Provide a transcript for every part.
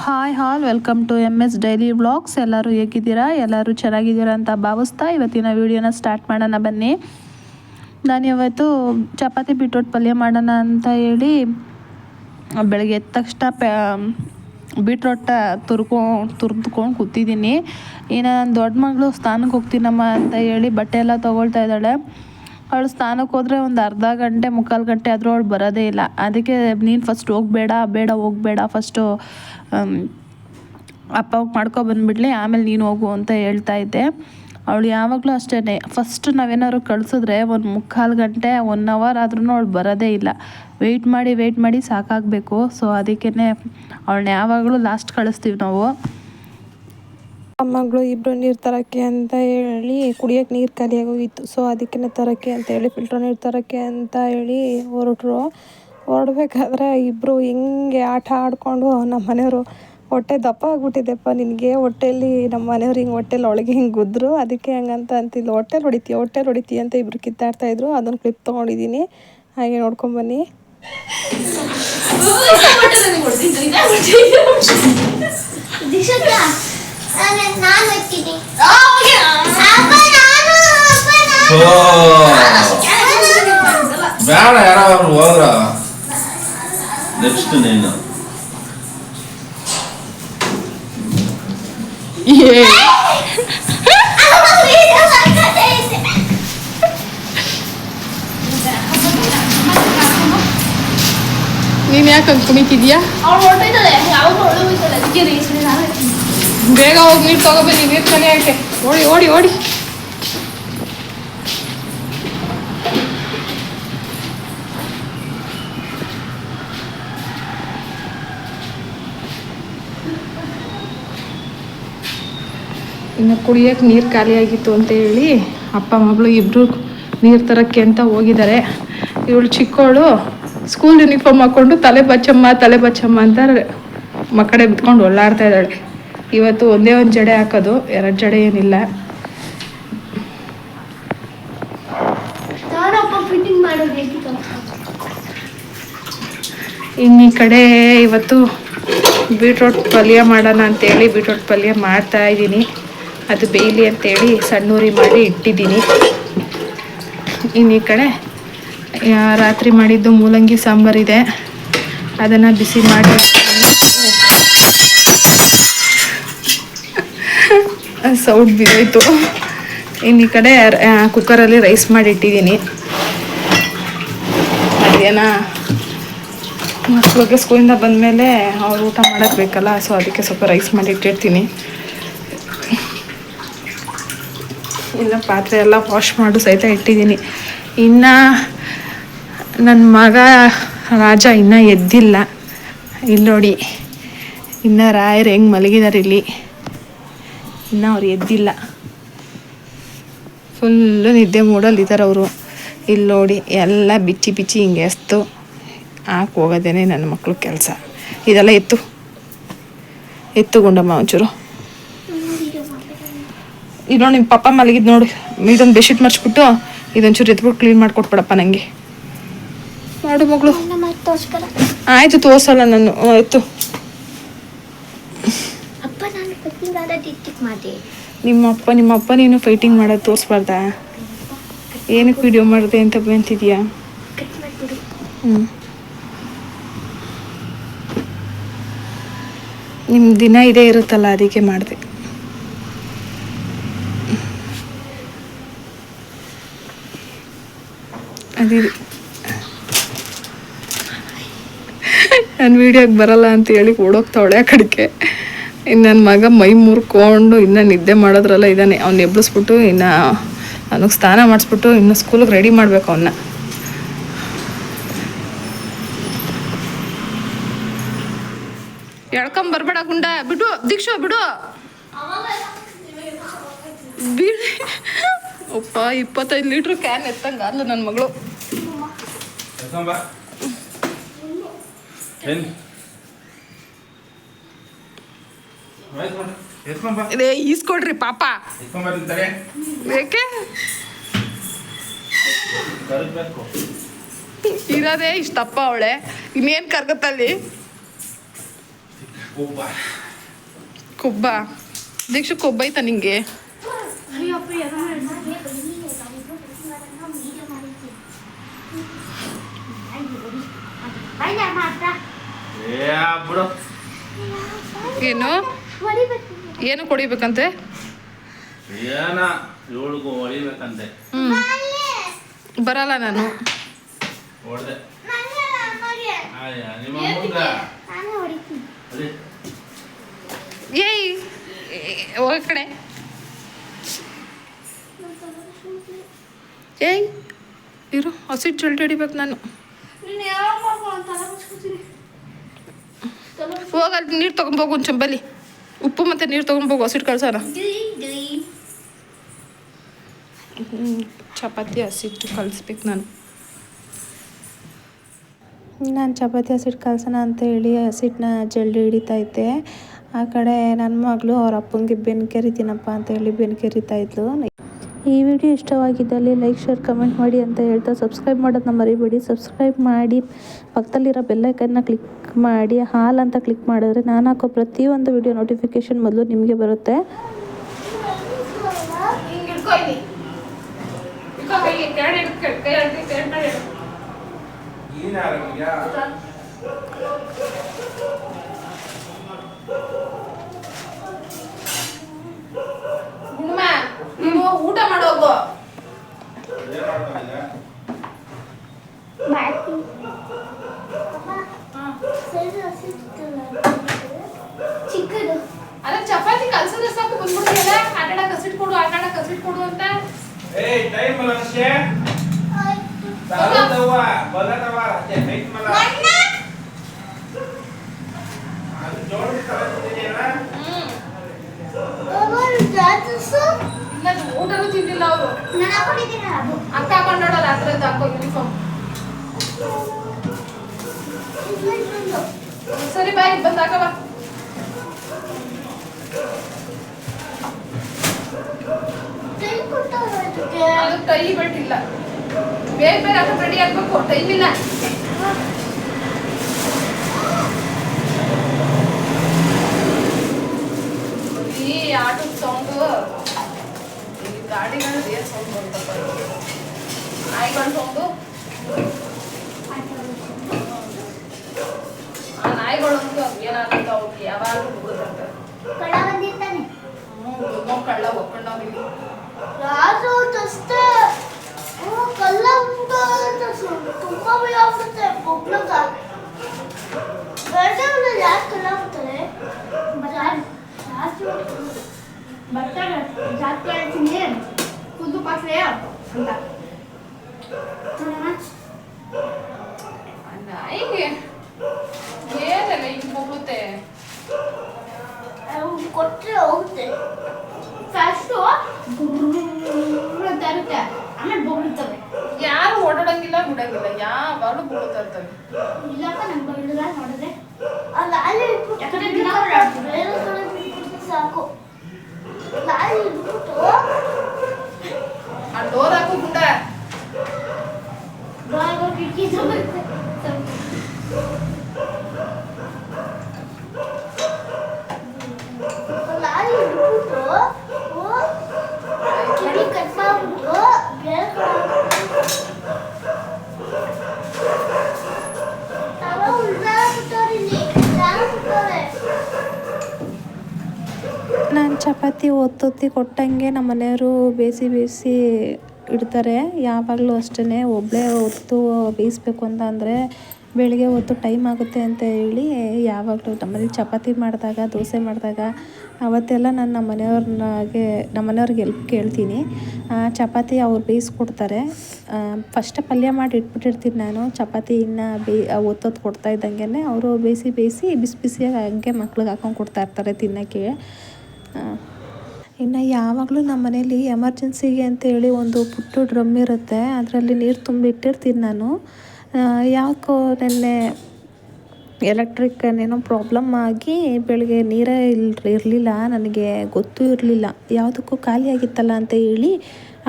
Hi all welcome to MS daily vlogs. ಎಲ್ಲರೂ ಹೇಗಿದ್ದೀರಾ? ಎಲ್ಲರೂ ಚೆನ್ನಾಗಿದ್ದೀರಾ ಅಂತ ಭಾವಿಸ್ತಾ ಇವತ್ತಿನ ವೀಡಿಯೋನ ಸ್ಟಾರ್ಟ್ ಮಾಡೋಣ ಬನ್ನಿ. ನಾನು ಇವತ್ತು ಚಪಾತಿ ಬೀಟ್ರೋಟ್ ಪಲ್ಯ ಮಾಡೋಣ ಅಂತ ಹೇಳಿ ಬೆಳಗ್ಗೆ ಎದ್ದ ತಕ್ಷಣ ಬೀಟ್ರೋಟ ತುರಿದ್ಕೊಂಡು ಕೂತಿದ್ದೀನಿ. ಇನ್ನು ನನ್ನ ದೊಡ್ಡ ಮಗಳು ಸ್ನಾನಕ್ಕೆ ಹೋಗ್ತೀನಮ್ಮ ಅಂತ ಹೇಳಿ ಬಟ್ಟೆ ಎಲ್ಲ ತೊಗೊಳ್ತಾ ಇದ್ದಾಳೆ. ಅವಳು ಸ್ನಾನಕ್ಕೆ ಹೋದರೆ ಒಂದು ಅರ್ಧ ಗಂಟೆ ಮುಕ್ಕಾಲು ಗಂಟೆ ಆದರೂ ಅವಳು ಬರೋದೇ ಇಲ್ಲ. ಅದಕ್ಕೆ ನೀನು ಫಸ್ಟ್ ಹೋಗಬೇಡ ಫಸ್ಟು ಅಪ್ಪ ಹೋಗಿ ಮಾಡ್ಕೊಬಂದ್ಬಿಡ್ಲಿ, ಆಮೇಲೆ ನೀನು ಹೋಗು ಅಂತ ಹೇಳ್ತಾ ಇದ್ದೆ. ಅವಳು ಯಾವಾಗಲೂ ಅಷ್ಟೇ, ಫಸ್ಟ್ ನಾವೇನಾದ್ರು ಕಳಿಸಿದ್ರೆ ಒಂದು ಮುಕ್ಕಾಲು ಗಂಟೆ 1 ಅವರ್ ಆದ್ರೂ ಅವಳು ಬರೋದೇ ಇಲ್ಲ. ವೆಯ್ಟ್ ಮಾಡಿ ಸಾಕಾಗಬೇಕು. ಸೊ ಅದಕ್ಕೇ ಅವಳನ್ನ ಯಾವಾಗಲೂ ಲಾಸ್ಟ್ ಕಳಿಸ್ತೀವಿ ನಾವು. ಮಗಳು ಇಬ್ಬರು ನೀರು ತರೋಕ್ಕೆ ಅಂತ ಹೇಳಿ ಕುಡಿಯೋಕ್ಕೆ ನೀರು ಖಾಲಿಯಾಗೋಗಿತ್ತು. ಸೊ ಅದಕ್ಕೆ ತರೋಕ್ಕೆ ಅಂತ ಹೇಳಿ ಫಿಲ್ಟರ್ ನೀರು ತರೋಕ್ಕೆ ಅಂತ ಹೇಳಿ ಹೊರಡ್ಬೇಕಾದ್ರೆ ಇಬ್ಬರು ಹಿಂಗೆ ಆಟ ಆಡಿಕೊಂಡು ನಮ್ಮ ಮನೆಯವರು ಹೊಟ್ಟೆ ದಪ್ಪ ಆಗ್ಬಿಟ್ಟಿದೆಪ್ಪ ನಿನಗೆ, ಹೊಟ್ಟೆಯಲ್ಲಿ ನಮ್ಮ ಮನೆಯವ್ರು ಹಿಂಗೆ ಹೊಟ್ಟೆಲಿ ಒಳಗೆ ಹಿಂಗೆ ಗುದ್ರು, ಅದಕ್ಕೆ ಹಂಗಂತ ಅಂತಿಲ್ಲ. ಹೊಟ್ಟೆಲಿ ಹೊಡಿತೀಯ ಅಂತ ಇಬ್ಬರು ಕಿತ್ತಾಡ್ತಾಯಿದ್ರು. ಅದನ್ನು ಕ್ಲಿಪ್ ತೊಗೊಂಡಿದ್ದೀನಿ, ಹಾಗೆ ನೋಡ್ಕೊಂಬನ್ನಿ. ಬೇಡ ಯಾರು ಹೋದ್ರ ನೆಕ್ಸ್ಟ್ ನೀನು ನೀನು ಯಾಕೆ ಹಂಗೆ ಕುಣಿತಿದ್ಯಾ? ಬೇಗ ಹೋಗಿ ನೀರು ತಗೋಬನ್ನಿ, ನೀರು ಕಲೆ ಯಾಕೆ ಓಡಿ. ಇನ್ನು ಕುಡಿಯೋಕ್ಕೆ ನೀರು ಖಾಲಿಯಾಗಿತ್ತು ಅಂತ ಹೇಳಿ ಅಪ್ಪ ಮಗಳು ಇಬ್ಬರು ನೀರು ತರೋಕ್ಕೆ ಅಂತ ಹೋಗಿದ್ದಾರೆ. ಇವಳು ಚಿಕ್ಕವಳು ಸ್ಕೂಲ್ ಯೂನಿಫಾರ್ಮ್ ಹಾಕ್ಕೊಂಡು ತಲೆ ಬಚ್ಚಮ್ಮ ಅಂತ ಮಕ್ಕಡೆ ಬಿತ್ಕೊಂಡು ಒಳ್ಳಾಡ್ತಾ ಇದ್ದಾಳೆ. ಇವತ್ತು ಒಂದೇ ಒಂದು ಜಡೆ ಹಾಕೋದು, 2 ಜಡೆ ಏನಿಲ್ಲ. ಇನ್ನು ಈ ಕಡೆ ಇವತ್ತು ಬೀಟ್ರೋಟ್ ಪಲ್ಯ ಮಾಡೋಣ ಅಂತೇಳಿ ಬೀಟ್ರೋಟ್ ಪಲ್ಯ ಮಾಡ್ತಾ ಇದ್ದೀನಿ. ಅದು ಬೇಯಲಿ ಅಂತೇಳಿ ಸಣ್ಣೂರಿ ಮಾಡಿ ಇಟ್ಟಿದ್ದೀನಿ. ಇನ್ನು ಈ ಕಡೆ ರಾತ್ರಿ ಮಾಡಿದ್ದು ಮೂಲಂಗಿ ಸಾಂಬಾರಿದೆ, ಅದನ್ನು ಬಿಸಿ ಮಾಡಿ ಸೌಟ್ ಬಿದ್ದೋಯ್ತು. ಇನ್ನು ಈ ಕಡೆ ಕುಕ್ಕರಲ್ಲಿ ರೈಸ್ ಮಾಡಿ ಇಟ್ಟಿದ್ದೀನಿ. ಮಧ್ಯಾಹ್ನ ಮಕ್ಕಳಿಗೆ ಸ್ಕೂಲಿಂದ ಬಂದಮೇಲೆ ಅವ್ರು ಊಟ ಮಾಡೋಕ್ಕೆ ಬೇಕಲ್ಲ, ಸೊ ಅದಕ್ಕೆ ಸ್ವಲ್ಪ ರೈಸ್ ಮಾಡಿ ಇಟ್ಟಿರ್ತೀನಿ. ಇನ್ನು ಪಾತ್ರೆ ಎಲ್ಲ ವಾಶ್ ಮಾಡು ಸಹಿತ ಇಟ್ಟಿದ್ದೀನಿ. ಇನ್ನು ನನ್ನ ಮಗ ರಾಜ ಇನ್ನೂ ಎದ್ದಿಲ್ಲ. ಇಲ್ಲಿ ನೋಡಿ, ಇನ್ನು ರಾಯರು ಹೆಂಗೆ ಮಲಗಿದ್ದಾರೆ ಇಲ್ಲಿ, ಇನ್ನೂ ಅವ್ರು ಎದ್ದಿಲ್ಲ. ಫುಲ್ಲು ನಿದ್ದೆ ಮೂಡಲ್ಲಿದ್ದಾರೆ ಅವರು. ಇಲ್ಲಿ ನೋಡಿ ಎಲ್ಲ ಬಿಚ್ಚಿ ಹಿಂಗೆ ಎಸ್ತು ಹಾಕಿ ಹೋಗೋದೇನೆ ನನ್ನ ಮಕ್ಕಳು ಕೆಲಸ. ಇದೆಲ್ಲ ಎತ್ತು ಗುಂಡಮ್ಮ ಒಂಚೂರು. ಇದು ನೋಡಿ, ನಿಮ್ಮ ಪಪ್ಪ ಮಲಗಿದ್ದು ನೋಡಿ. ಇದೊಂದು ಬೆಡ್ಶೀಟ್ ಮರ್ಚ್ಬಿಟ್ಟು ಇದೊಂಚೂರು ಎತ್ಬಿಟ್ಟು ಕ್ಲೀನ್ ಮಾಡಿಕೊಟ್ಬಿಡಪ್ಪ ನನಗೆ. ಮಾಡು ಮಗಳು. ಆಯಿತು, ತೋರ್ಸಲ್ಲ ನಾನು. ಎತ್ತು. ನಿಮ್ಮಪ್ಪ ನೀನು ಫೈಟಿಂಗ್ ಮಾಡೋದು ತೋರಿಸ್ಬಾರ್ದಾ? ಏನಕ್ಕೆ ವಿಡಿಯೋ ಮಾಡಿದೆ ಅಂತ ಬಂತಿದ್ಯಾ? ನಿಮ್ಮ ದಿನ ಇದೇ ಇರುತ್ತಲ್ಲ, ಅದಕ್ಕೆ ಮಾಡಿದೆ. ಅದೇ ನಾನು ವೀಡಿಯೋಗೆ ಬರಲ್ಲ ಅಂತ ಹೇಳಿ ಓಡೋಗ್ತಾವಳೆ ಆ ಕಡೆಗೆ. ಇನ್ನು ನನ್ನ ಮಗ ಮೈ ಮುರ್ಕೊಂಡು ಇನ್ನೂ ನಿದ್ದೆ ಮಾಡೋದ್ರಲ್ಲ ಇದ್ದಾನೆ. ಅವ್ನು ಎಬ್ಬಿಸ್ಬಿಟ್ಟು ಇನ್ನು ಅವನಿಗೆ ಸ್ನಾನ ಮಾಡಿಸ್ಬಿಟ್ಟು ಇನ್ನು ಸ್ಕೂಲಿಗೆ ರೆಡಿ ಮಾಡಬೇಕು ಅವನ್ನ. ಎಳ್ಕೊಂಬರ್ಬೇಡ ಗುಂಡ, ಬಿಡು ದೀಕ್ಷಾ, ಬಿಡು. ಅಪ್ಪ 25 ಲೀಟ್ರ್ ಕ್ಯಾನ್ ಎತ್ತಂಗ ಅಲ್ಲ ನನ್ನ ಮಗಳು. ಈಸ್ಕೊಡ್ರಿ ಪಾಪ. ಏಕೆ ಇರೋದೇ ಇಷ್ಟಪ್ಪ ಅವಳೆ, ಇನ್ನೇನು ಕರ್ಗತ್ತಲ್ಲಿ. ಕೊಬ್ಬ ದೀಕ್ಷು ಕೊಬ್ಬೈತ ನಿಂಗೆ? ಏನು ಏನು ಕೊಡಿಬೇಕಂತೆ? ಬರಲ್ಲ ನಾನು. ಏಯ್ ಹೋಗ ಕಡೆ. ಏಯ್ ಇರು, ಹಸಿಟ್ಟು ಜಲ್ದಿ ಹಿಡಿಬೇಕು ನಾನು. ಹೋಗಲ್ಲಿ ನೀರು ತೊಗೊಂಬೋಗು ಒಂದು ಚಂಬಲಿ, ಉಪ್ಪು ಮತ್ತು ನೀರು ತೊಗೊಂಬೋಗು, ಹಸಿಟ್ಟು ಕಳ್ಸೋಣ. ಚಪಾತಿ ಹಸಿಟ್ಟು ಕಲಿಸ್ಬೇಕು ನಾನು. ಚಪಾತಿ ಹಸಿಟ್ಟು ಕಲ್ಸೋಣ ಅಂತ ಹೇಳಿ ಹಸಿಟ್ಟನ್ನ ಜಲ್ದಿ ಹಿಡಿತಾ ಇದ್ದೆ. ಆ ಕಡೆ ನನ್ನ ಮಗಳು ಅವ್ರ ಅಪ್ಪಂಗೆ ಬೆನ್ನು ಕೆರಿತೀನಪ್ಪ ಅಂತ ಹೇಳಿ ಬೆನ್ನು ಕೆರಿತಾ ಇದ್ಲು. ಈ ವಿಡಿಯೋ ಇಷ್ಟವಾಗಿದ್ದಲ್ಲಿ ಲೈಕ್, ಶೇರ್, ಕಮೆಂಟ್ ಮಾಡಿ ಅಂತ ಹೇಳ್ತಾ ಸಬ್ಸ್ಕ್ರೈಬ್ ಮಾಡೋದನ್ನ ಮರಿಬೇಡಿ. ಸಬ್ಸ್ಕ್ರೈಬ್ ಮಾಡಿ ಪಕ್ಕದಲ್ಲಿರೋ ಬೆಲ್ಲೈಕನ್ನ ಕ್ಲಿಕ್ ಮಾಡಿ ಹಾಲ್ ಅಂತ ಕ್ಲಿಕ್ ಮಾಡಿದ್ರೆ ನಾನು ಹಾಕೋ ಪ್ರತಿಯೊಂದು ವಿಡಿಯೋ ನೋಟಿಫಿಕೇಷನ್ ಮೊದಲು ನಿಮಗೆ ಬರುತ್ತೆ. ನೀವು ಊಟ ಮಾಡೋಗು. ಚಿಕ್ಕದು ಅಲ್ಲ ಚಪಾತಿ ಕಲ್ಸಿದ್ರೆ ಸಾಕು, ಬಂದ್ಬಿಡ್ತೀಯಲ್ಲ ಆಟಾಡಕ್ಕೆ ಹಸಿಟ್ಟು ಕೊಡು, ಆಟಾಡಕ್ಕೆ ಹಸಿಟ್ಟು ಕೊಡು ಅಂತ. ಊಟನೂ ತಿಂದಿಲ್ಲ ಅವರು. ಅಕ್ಕ ಹಾಕೊಂಡೋಡಲ್ಲ ಅದ್ರದ್ದು ಹಾಕೋ ಯೂನಿಫಾರ್ಮ್. ಸರಿ ಬಾಯ್, ಬಂದು ಹಾಕವ. ಅದು ಟೈ ಬಿಟ್ಟಿಲ್ಲ, ಬೇಗ ಬೇಗ ಹಾಕಿ ರೆಡಿ ಆಗ್ಬೇಕು, ಟೈಮ್ ಇಲ್ಲ. ಈ ಆಟದ ಸೌಂಡು, ಈ ಗಾಡಿಗಳದ್ದು ಏನು ಸೌಂಡ್ ಬರ್ತಪ್ಪ, ನಾಯಿಗಳ ಸೌಂಡು. ಆ ನಾಯಿಗಳಂತೂ ಅದು ಏನಾಗುತ್ತೆ ಅವ್ರಿಗೆ ಯಾವಾಗಲೂ ಹೋಗುತ್ತಂತೆ. ಕಳ್ಳ ಒಪ್ಕೊಂಡವ್ರಿಗೆ ರಾಜು ಅಷ್ಟೇ ಕಲ್ಲ ಉಂಟು ತುಂಬಾ ಭಯ ಆಗ್ಬಿಡುತ್ತೆ ಒಬ್ಳಗ. ಗಂಟೆ ಯಾಕೆ ಕಲ್ಲ ಆಗ್ತಾರೆ? ಬರ್ತಾರೆ ಜಾಸ್ತಿ ಹೇಳ್ತೀನಿ, ಕುದ್ದು ಪಾಸ್ರೆ ಅಂತ ನಾಯಿಗೆ ಏನೆಲ್ಲ ಹಿಂಗೆ ಹೋಗುತ್ತೆ. ಕೊಟ್ಟರೆ ಹೋಗುತ್ತೆ. ಫಸ್ಟು ಅಂತ ಇರುತ್ತೆ, ಆಮೇಲೆ ಬೋಗ್ಬಿಡ್ತವೆ. ಯಾರು ಓಡಾಡಂಗಿಲ್ಲ ಬಿಡಂಗಿಲ್ಲ, ಯಾವಾಗಲೂ ಬೀಳ್ತಾ ಇರ್ತವೆ. ಇಲ್ಲಪ್ಪ ನಂಗೆ ಬರಲಿಲ್ಲ ನೋಡಿದ್ರೆ ಅಲ್ಲ ಅಲ್ಲಿ ಯಾಕಂದ್ರೆ ಬೇರೆ ಕಡೆ ಬಿಟ್ಬಿಟ್ಟು ಸಾಕು. ಅಲ್ಲಿ ಇಟ್ಬಿಟ್ಟು ಆ ಡೋರ್ ಹಾಕು ಗುಂಡ. ಡೋರ್ ಕಿಟಕಿ ಬರುತ್ತೆ. ಲಾರಿ ಇಟ್ಬಿಟ್ಟು ಕಿಡಿ ಕಟ್ ಮಾಡ್ಬಿಟ್ಟು ಬೇರೆ ನಾನು ಚಪಾತಿ ಒತ್ತೊತ್ತಿ ಕೊಟ್ಟಂಗೆ ನಮ್ಮ ಮನೆಯವರು ಬೇಯಿಸಿ ಇಡ್ತಾರೆ. ಯಾವಾಗಲೂ ಅಷ್ಟೇ, ಒಬ್ಬಳೇ ಹೊತ್ತು ಬೇಯಿಸ್ಬೇಕು ಅಂತ ಅಂದರೆ ಬೆಳಿಗ್ಗೆ ಹೊತ್ತು ಟೈಮ್ ಆಗುತ್ತೆ ಅಂತ ಹೇಳಿ ಯಾವಾಗಲೂ ನಮ್ಮನೇಲಿ ಚಪಾತಿ ಮಾಡಿದಾಗ, ದೋಸೆ ಮಾಡಿದಾಗ ಅವತ್ತೆಲ್ಲ ನಾನು ನಮ್ಮ ಮನೆಯವ್ರಿಗೆ ಹೆಲ್ಪ್ ಕೇಳ್ತೀನಿ. ಚಪಾತಿ ಅವ್ರು ಬೇಯಿಸ್ಕೊಡ್ತಾರೆ. ಫಸ್ಟ್ ಪಲ್ಯ ಮಾಡಿ ಇಟ್ಬಿಟ್ಟಿರ್ತೀನಿ ನಾನು. ಚಪಾತಿ ಇನ್ನು ಒತ್ತೊತ್ತು ಕೊಡ್ತಾ ಇದ್ದಂಗೆ ಅವರು ಬೇಯಿಸಿ ಬಿಸಿ ಬಿಸಿಯಾಗಿ ಹಂಗೆ ಮಕ್ಳಿಗೆ ಹಾಕೊಂಡು ಕೊಡ್ತಾಯಿರ್ತಾರೆ ತಿನ್ನೋಕ್ಕೆ. ಇನ್ನು ಯಾವಾಗಲೂ ನಮ್ಮ ಮನೇಲಿ ಎಮರ್ಜೆನ್ಸಿಗೆ ಅಂತೇಳಿ ಒಂದು ಪುಟ್ಟ ಡ್ರಮ್ ಇರುತ್ತೆ, ಅದರಲ್ಲಿ ನೀರು ತುಂಬಿಟ್ಟಿರ್ತೀನಿ ನಾನು. ಯಾಕೋ ನೆನ್ನೆ ಎಲೆಕ್ಟ್ರಿಕ್ ಏನೋ ಪ್ರಾಬ್ಲಮ್ ಆಗಿ ಬೆಳಗ್ಗೆ ನೀರೇ ಇರಲಿಲ್ಲ, ನನಗೆ ಗೊತ್ತೂ ಇರಲಿಲ್ಲ, ಯಾವುದಕ್ಕೂ ಖಾಲಿಯಾಗಿತ್ತಲ್ಲ ಅಂತ ಹೇಳಿ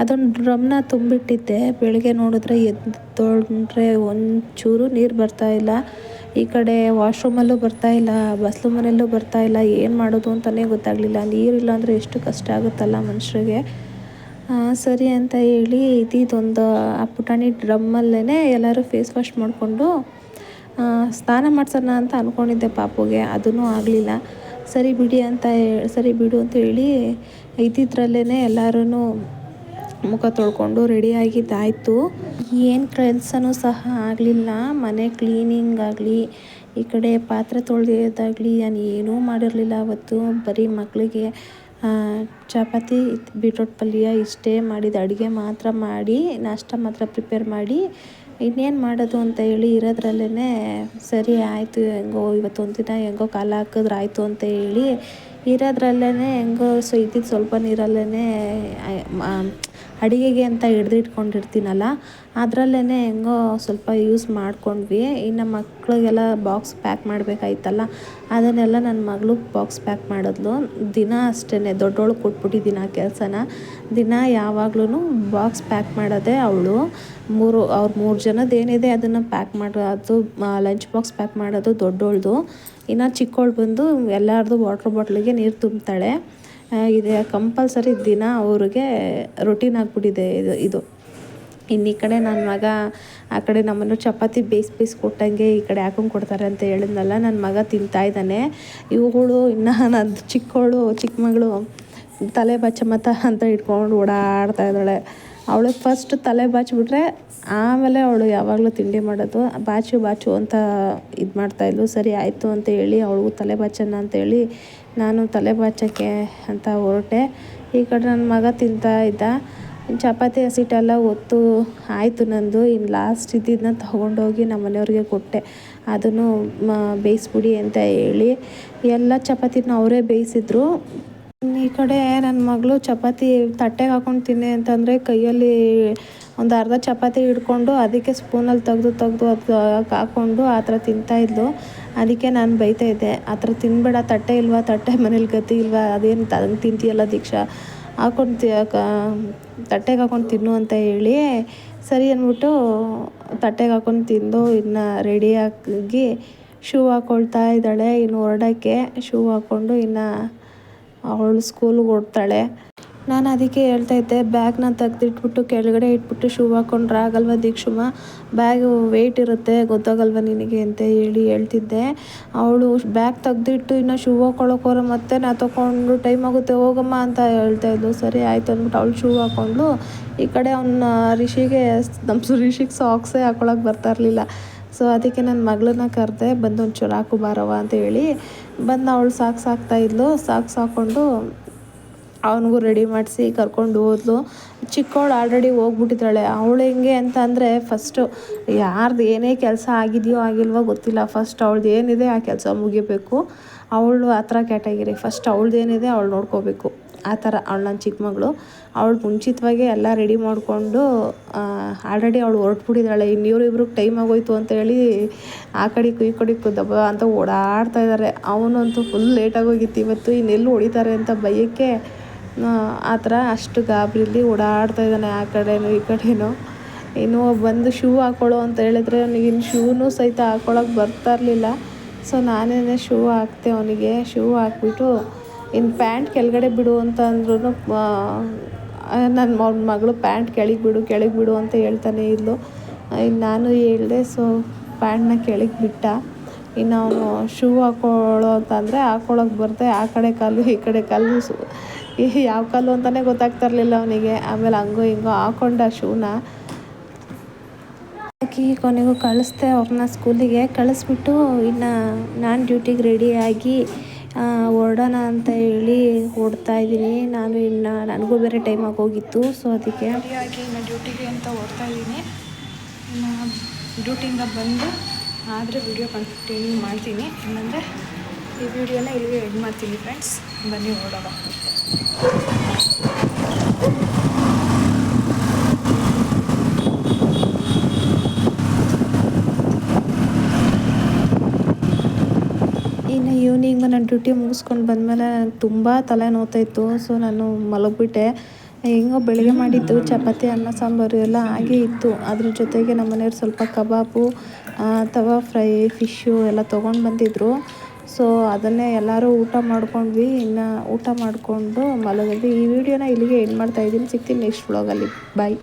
ಅದೊಂದು ಡ್ರಮ್ನ ತುಂಬಿಟ್ಟಿದ್ದೆ. ಬೆಳಗ್ಗೆ ನೋಡಿದ್ರೆ ಎದ್ದೊಳ್ರೆ ಒಂಚೂರು ನೀರು ಬರ್ತಾಯಿಲ್ಲ. ಈ ಕಡೆ ವಾಶ್ರೂಮಲ್ಲೂ ಬರ್ತಾಯಿಲ್ಲ, ಬಸ್ಲು ಮನೆಯಲ್ಲೂ ಬರ್ತಾಯಿಲ್ಲ. ಏನು ಮಾಡೋದು ಅಂತಲೇ ಗೊತ್ತಾಗಲಿಲ್ಲ. ನೀರಿಲ್ಲ ಅಂದರೆ ಎಷ್ಟು ಕಷ್ಟ ಆಗುತ್ತಲ್ಲ ಮನುಷ್ಯರಿಗೆ. ಸರಿ ಅಂತ ಹೇಳಿ ಇದೊಂದು ಆ ಪುಟಾಣಿ ಡ್ರಮ್ಮಲ್ಲೇ ಎಲ್ಲರೂ ಫೇಸ್ ವಾಶ್ ಮಾಡಿಕೊಂಡು ಸ್ನಾನ ಮಾಡ್ಸೋಣ ಅಂತ ಅಂದ್ಕೊಂಡಿದ್ದೆ ಪಾಪುಗೆ. ಅದೂ ಆಗಲಿಲ್ಲ. ಸರಿ ಬಿಡು ಅಂತ ಹೇಳಿ ಇದ್ದಿದ್ರಲ್ಲೇ ಎಲ್ಲರೂ ಮುಖ ತೊಳ್ಕೊಂಡು ರೆಡಿಯಾಗಿದ್ದಾಯಿತು. ಏನು ಕೆಲಸನೂ ಸಹ ಆಗಲಿಲ್ಲ. ಮನೆ ಕ್ಲೀನಿಂಗ್ ಆಗಲಿ, ಈ ಕಡೆ ಪಾತ್ರೆ ತೊಳೆಯೋದಾಗಲಿ ನಾನು ಏನೂ ಮಾಡಿರಲಿಲ್ಲ ಅವತ್ತು. ಬರೀ ಮಕ್ಕಳಿಗೆ ಚಪಾತಿ ಬೀಟ್ರೋಟ್ ಪಲ್ಯ ಇಷ್ಟೇ ಮಾಡಿದ ಅಡುಗೆ ಮಾತ್ರ ಮಾಡಿ, ನಾಷ್ಟ ಮಾತ್ರ ಪ್ರಿಪೇರ್ ಮಾಡಿ, ಇನ್ನೇನು ಮಾಡೋದು ಅಂತ ಹೇಳಿ ಇರೋದ್ರಲ್ಲೇ ಸರಿ ಆಯಿತು, ಹೆಂಗೋ ಇವತ್ತೊಂದು ದಿನ ಹೆಂಗೋ ಕಾಲ ಹಾಕಿದ್ರೆ ಆಯಿತು ಅಂತ ಹೇಳಿ ಇರೋದ್ರಲ್ಲೇ ಹೆಂಗೋ ಇದ್ದಿದ್ದು ಸ್ವಲ್ಪ ನೀರಲ್ಲೇ ಅಡುಗೆಗೆ ಅಂತ ಹಿಡ್ದಿಟ್ಕೊಂಡಿರ್ತೀನಲ್ಲ, ಅದರಲ್ಲೇ ಹೆಂಗೋ ಸ್ವಲ್ಪ ಯೂಸ್ ಮಾಡ್ಕೊಂಡ್ವಿ. ಇನ್ನು ಮಕ್ಕಳಿಗೆಲ್ಲ ಬಾಕ್ಸ್ ಪ್ಯಾಕ್ ಮಾಡಬೇಕಾಯ್ತಲ್ಲ, ಅದನ್ನೆಲ್ಲ ನನ್ನ ಮಗಳು ಬಾಕ್ಸ್ ಪ್ಯಾಕ್ ಮಾಡಿದ್ಲು. ದಿನ ಅಷ್ಟೇ ದೊಡ್ಡವಳು ಕೊಟ್ಬಿಟ್ಟಿದ್ದೀನಿ ಆ ಕೆಲಸನ. ದಿನ ಯಾವಾಗ್ಲೂ ಬಾಕ್ಸ್ ಪ್ಯಾಕ್ ಮಾಡೋದೇ ಅವಳು. ಅವ್ರು 3 ಜನದ್ದು ಏನಿದೆ ಅದನ್ನು ಪ್ಯಾಕ್ ಮಾಡೋದು, ಲಂಚ್ ಬಾಕ್ಸ್ ಪ್ಯಾಕ್ ಮಾಡೋದು ದೊಡ್ಡೋಳ್ದು. ಇನ್ನು ಚಿಕ್ಕವಳು ಬಂದು ಎಲ್ಲರದು ವಾಟ್ರ್ ಬಾಟ್ಲಿಗೆ ನೀರು ತುಂಬ್ತಾಳೆ. ಇದೆ ಕಂಪಲ್ಸರಿ ದಿನ ಅವ್ರಿಗೆ ರೊಟೀನ್ ಆಗಿಬಿಟ್ಟಿದೆ ಇದು. ಇನ್ನು ಈ ಕಡೆ ನನ್ನ ಮಗ ಆ ಕಡೆ ನಮ್ಮನ್ನು ಚಪಾತಿ ಬೇಯಿಸಿ ಕೊಟ್ಟಂಗೆ ಈ ಕಡೆ ಹಾಕೊಂಡು ಕೊಡ್ತಾರೆ ಅಂತ ಹೇಳಿದ್ನಲ್ಲ, ನನ್ನ ಮಗ ತಿಂತಾಯಿದ್ದಾನೆ. ಇವುಗಳು ಇನ್ನು ನನ್ನ ಚಿಕ್ಕ ಮಗಳು ತಲೆ ಬಾಚಮತ ಅಂತ ಇಟ್ಕೊಂಡು ಓಡಾಡ್ತಾ ಇದ್ದಾಳೆ. ಅವಳಿಗೆ ಫಸ್ಟ್ ತಲೆ ಬಾಚಿಬಿಟ್ರೆ ಆಮೇಲೆ ಅವಳು ಯಾವಾಗಲೂ ತಿಂಡಿ ಮಾಡೋದು. ಬಾಚು ಅಂತ ಇದು ಮಾಡ್ತಾಯಿದ್ಲು. ಸರಿ ಆಯಿತು ಅಂತ ಹೇಳಿ ಅವಳಿಗೂ ತಲೆ ಬಾಚೋಣ ಅಂತೇಳಿ ನಾನು ತಲೆ ಬಾಚೋಕ್ಕೆ ಅಂತ ಹೊರಟೆ. ಈ ಕಡೆ ನನ್ನ ಮಗ ತಿಂತಾ ಇದ್ದ. ಚಪಾತಿ ಹಸಿಟ್ಟೆಲ್ಲ ಒತ್ತು ಆಯಿತು ನಂದು. ಇನ್ನು ಲಾಸ್ಟ್ ಇದ್ದಿದ್ದನ್ನ ತೊಗೊಂಡೋಗಿ ನಮ್ಮ ಮನೆಯವ್ರಿಗೆ ಕೊಟ್ಟೆ. ಅದನ್ನು ಬೇಯಿಸ್ಬಿಡಿ ಅಂತ ಹೇಳಿ ಎಲ್ಲ ಚಪಾತಿನ ಅವರೇ ಬೇಯಿಸಿದ್ರು. ಈ ಕಡೆ ನನ್ನ ಮಗಳು ಚಪಾತಿ ತಟ್ಟೆಗೆ ಹಾಕೊಂಡು ತಿನ್ನಿ ಅಂತಂದರೆ ಕೈಯಲ್ಲಿ ಒಂದು ಅರ್ಧ ಚಪಾತಿ ಹಿಡ್ಕೊಂಡು ಅದಕ್ಕೆ ಸ್ಪೂನಲ್ಲಿ ತೆಗ್ದು ಅದು ಹಾಕ್ಕೊಂಡು ಆ ಥರ ತಿಂತಾಯಿದ್ಲು. ಅದಕ್ಕೆ ನಾನು ಬೈತಾಯಿದ್ದೆ, ಆ ಥರ ತಿನ್ಬೇಡ, ತಟ್ಟೆ ಇಲ್ವಾ, ತಟ್ಟೆ ಮನೇಲಿ ಗತಿ ಇಲ್ವಾ, ಅದೇನು ತಿಂತೀಯಲ್ಲ ದೀಕ್ಷಾ, ಹಾಕೊಂಡು ತಟ್ಟೆಗೆ ಹಾಕೊಂಡು ತಿನ್ನು ಅಂತ ಹೇಳಿ. ಸರಿ ಅಂದ್ಬಿಟ್ಟು ತಟ್ಟೆಗೆ ಹಾಕೊಂಡು ತಿಂದು ಇನ್ನು ರೆಡಿಯಾಗಿ ಶೂ ಹಾಕ್ಕೊಳ್ತಾ ಇದ್ದಾಳೆ. ಇನ್ನು ಹೊರಡೋಕ್ಕೆ ಶೂ ಹಾಕ್ಕೊಂಡು ಇನ್ನು ಅವಳು ಸ್ಕೂಲ್ಗೆ ಓಡ್ತಾಳೆ. ನಾನು ಅದಕ್ಕೆ ಹೇಳ್ತಾಯಿದ್ದೆ, ಬ್ಯಾಗ್ನ ತೆಗೆದಿಟ್ಬಿಟ್ಟು ಕೆಳಗಡೆ ಇಟ್ಬಿಟ್ಟು ಶೂ ಹಾಕ್ಕೊಂಡ್ರೆ ಆಗಲ್ವ ದೀಕ್ಷುಮ, ಬ್ಯಾಗು ವೆಯ್ಟ್ ಇರುತ್ತೆ, ಗೊತ್ತಾಗಲ್ವ ನಿನಗೆ ಅಂತ ಹೇಳ್ತಿದ್ದೆ. ಅವಳು ಬ್ಯಾಗ್ ತೆಗೆದಿಟ್ಟು ಇನ್ನು ಶೂ ಹಾಕ್ಕೊಳ್ಳೋಕೋರೆ ಮತ್ತೆ ನಾ ತೊಗೊಂಡು ಟೈಮ್ ಆಗುತ್ತೆ ಹೋಗಮ್ಮ ಅಂತ ಹೇಳ್ತಾಯಿದ್ಲು. ಸರಿ ಆಯಿತು ಅಂದ್ಬಿಟ್ಟು ಅವಳು ಶೂ ಹಾಕ್ಕೊಂಡು ಈ ಕಡೆ ರಿಷಿಗೆ ಸಾಕ್ಸೇ ಹಾಕ್ಕೊಳಕ್ಕೆ ಬರ್ತಾ ಇರಲಿಲ್ಲ. ಸೊ ಅದಕ್ಕೆ ನನ್ನ ಮಗಳನ್ನ ಕರೆದೆ, ಬಂದು ಒಂಚೂರು ಹಾಕು ಬಾರವ ಅಂತ ಹೇಳಿ ಬಂದು ಅವಳು ಸಾಕ್ಸ್ ಹಾಕ್ತಾಯಿದ್ಲು. ಸಾಕ್ಸ್ ಹಾಕ್ಕೊಂಡು ಅವನಿಗೂ ರೆಡಿ ಮಾಡಿಸಿ ಕರ್ಕೊಂಡು ಹೋದ್ಲು. ಚಿಕ್ಕವಳು ಆಲ್ರೆಡಿ ಹೋಗ್ಬಿಟ್ಟಿದ್ದಾಳೆ. ಅವಳು ಹೆಂಗೆ ಅಂತ ಅಂದರೆ ಫಸ್ಟು ಯಾರ್ದು ಏನೇ ಕೆಲಸ ಆಗಿದೆಯೋ ಆಗಿಲ್ವೋ ಗೊತ್ತಿಲ್ಲ, ಫಸ್ಟ್ ಅವಳ್ದು ಏನಿದೆ ಆ ಕೆಲಸ ಮುಗಿಬೇಕು. ಅವಳು ಆ ಥರ ಕ್ಯಾಟಗಿರಿ. ಫಸ್ಟ್ ಅವಳ್ದು ಏನಿದೆ ಅವಳು ನೋಡ್ಕೋಬೇಕು, ಆ ಥರ ಅವಳು ನನ್ನ ಚಿಕ್ಕ ಮಗಳು. ಅವಳು ಮುಂಚಿತವಾಗಿ ಎಲ್ಲ ರೆಡಿ ಮಾಡಿಕೊಂಡು ಆಲ್ರೆಡಿ ಅವಳು ಹೊರಟ್ಬಿಟ್ಟಿದ್ದಾಳೆ. ಇವರಿಬ್ರಿಗೆ ಟೈಮ್ ಆಗೋಯ್ತು ಅಂತೇಳಿ ಆ ಕಡೆಗೂ ಈ ಕಡೆಗೂ ದಬ್ಬ ಅಂತ ಓಡಾಡ್ತಾ ಇದ್ದಾರೆ. ಅವನಂತೂ ಫುಲ್ ಲೇಟಾಗೋಗಿತ್ತು ಇವತ್ತು, ಇನ್ನೆಲ್ಲೂ ಹೊಡಿತಾರೆ ಅಂತ ಭಯಕ್ಕೆ ಆ ಥರ ಅಷ್ಟು ಗಾಬರಿಲಿ ಓಡಾಡ್ತಾ ಇದ್ದಾನೆ ಆ ಕಡೆನೂ ಈ ಕಡೆನೂ. ಇನ್ನು ಬಂದು ಶೂ ಹಾಕ್ಕೊಳ್ಳೋ ಅಂತ ಹೇಳಿದ್ರೆ ಅವನಿಗಿನ್ನು ಶೂನೂ ಸಹಿತ ಹಾಕ್ಕೊಳಕ್ಕೆ ಬರ್ತಾ ಇರಲಿಲ್ಲ. ಸೊ ನಾನೇ ಶೂ ಹಾಕ್ತೆ ಅವನಿಗೆ. ಶೂ ಹಾಕ್ಬಿಟ್ಟು ಇನ್ನು ಪ್ಯಾಂಟ್ ಕೆಳಗಡೆ ಬಿಡು ಅಂತ ಅಂದ್ರೂ ನನ್ನ ಮಗಳು ಪ್ಯಾಂಟ್ ಕೆಳಗೆ ಬಿಡು ಅಂತ ಹೇಳ್ತಾನೆ ಇದ್ಲು. ಇನ್ನು ನಾನು ಹೇಳಿದೆ, ಸೊ ಪ್ಯಾಂಟ್ನ ಕೆಳಗೆ ಬಿಟ್ಟ. ಇನ್ನು ಅವನು ಶೂ ಹಾಕ್ಕೊಳ್ಳೋ ಅಂತಂದರೆ ಹಾಕ್ಕೊಳಕ್ಕೆ ಬರ್ದೆ ಆ ಕಡೆ ಕಾಲು ಈ ಕಡೆ ಕಾಲು ಯಾವ ಕಾಲು ಅಂತಲೇ ಗೊತ್ತಾಗ್ತಾ ಇರಲಿಲ್ಲ ಅವನಿಗೆ. ಆಮೇಲೆ ಹಂಗೋ ಹಿಂಗೋ ಹಾಕ್ಕೊಂಡ ಶೂನ. ಹಾಕಿ ಕೊನೆಗೂ ಕಳಿಸ್ದೆ ಅವ್ರನ್ನ ಸ್ಕೂಲಿಗೆ. ಕಳಿಸ್ಬಿಟ್ಟು ಇನ್ನು ನಾನು ಡ್ಯೂಟಿಗೆ ರೆಡಿಯಾಗಿ ಹೊರಡೋಣ ಅಂತ ಹೇಳಿ ಓಡ್ತಾ ಇದ್ದೀನಿ. ನನಗೂ ಬೇರೆ ಟೈಮ್ ಆಗೋಗಿತ್ತು. ಸೊ ಅದಕ್ಕೆ ರೆಡಿಯಾಗಿ ಇನ್ನು ಡ್ಯೂಟಿಗೆ ಅಂತ ಓಡ್ತಾ ಇದ್ದೀನಿ. ಇನ್ನು ಡ್ಯೂಟಿಯಿಂದ ಬಂದು ಆದರೆ ವಿಡಿಯೋ ಕಂಟಿನ್ಯೂ ಮಾಡ್ತೀನಿ, ಇಲ್ಲಾಂದರೆ ಈ ವಿಡಿಯೋನ ಇಲ್ಲಿಗೆ ಎಂಡ್ ಮಾಡ್ತೀನಿ ಫ್ರೆಂಡ್ಸ್. ಬನ್ನಿ ಹೊರಡೋಣ. ಇನ್ನು ಈವ್ನಿಂಗ್ ನಾನು ಡ್ಯೂಟಿ ಮುಗಿಸ್ಕೊಂಡು ಬಂದಮೇಲೆ ನನಗೆ ತುಂಬ ತಲೆ ನೋವ್ತಾಯಿತ್ತು. ಸೊ ನಾನು ಮಲಗಿಬಿಟ್ಟೆ. ಹೆಂಗೋ ಬೆಳಗ್ಗೆ ಮಾಡಿದ್ದು ಚಪಾತಿ ಅನ್ನ ಸಾಂಬಾರು ಎಲ್ಲ ಹಾಗೇ ಇತ್ತು. ಅದ್ರ ಜೊತೆಗೆ ನಮ್ಮ ಮನೆಯವ್ರು ಸ್ವಲ್ಪ ಕಬಾಬು ತವಾ ಫ್ರೈ ಫಿಶ್ಶು ಎಲ್ಲ ತೊಗೊಂಡು ಬಂದಿದ್ದರು. ಸೊ ಅದನ್ನೇ ಎಲ್ಲರೂ ಊಟ ಮಾಡ್ಕೊಂಡ್ವಿ. ಇನ್ನು ಊಟ ಮಾಡಿಕೊಂಡು ಮಲಗಿದ್ವಿ. ಈ ವಿಡಿಯೋನ ಇಲ್ಲಿಗೆ ಎಂಡ್ ಮಾಡ್ತಾಯಿದ್ದೀನಿ. ಸಿಗ್ತೀನಿ ನೆಕ್ಸ್ಟ್ ವ್ಲಾಗಲ್ಲಿ. ಬಾಯ್.